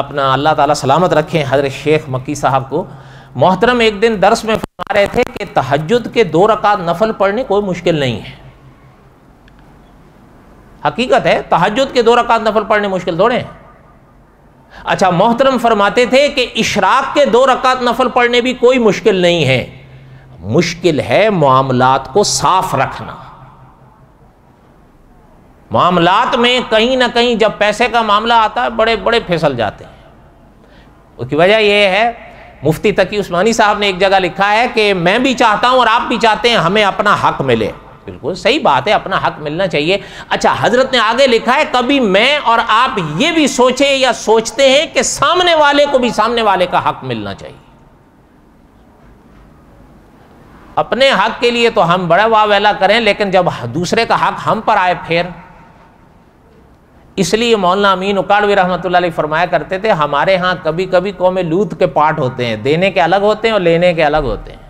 अपना अल्लाह ताला सलामत रखें हज़रत शेख मक्की साहब को। मोहतरम एक दिन दर्स में फरमा रहे थे कि तहज्जुद के 2 रकात नफल पढ़ने कोई मुश्किल नहीं है। हकीकत है, तहज्जुद के 2 रकात नफल पढ़ने मुश्किल थोड़े हैं। अच्छा, मोहतरम फरमाते थे कि इशराक के 2 रकात नफल पढ़ने भी कोई मुश्किल नहीं है, मुश्किल है मामलात को साफ रखना। मामलात में कहीं ना कहीं जब पैसे का मामला आता है बड़े बड़े फिसल जाते हैं। उसकी वजह यह है, मुफ्ती तकी उस्मानी साहब ने एक जगह लिखा है कि मैं भी चाहता हूं और आप भी चाहते हैं हमें अपना हक मिले। बिल्कुल सही बात है, अपना हक मिलना चाहिए। अच्छा, हजरत ने आगे लिखा है, कभी मैं और आप ये भी सोचे या सोचते हैं कि सामने वाले को भी सामने वाले का हक मिलना चाहिए। अपने हक के लिए तो हम बड़ा वावेला करें, लेकिन जब दूसरे का हक हम पर आए फिर, इसलिए मौलाना अमीन उकाड़वी रहमतुल्लाह अलैह फरमाया करते थे, हमारे यहाँ कभी कभी कौम लूत के पाठ होते हैं, देने के अलग होते हैं और लेने के अलग होते हैं।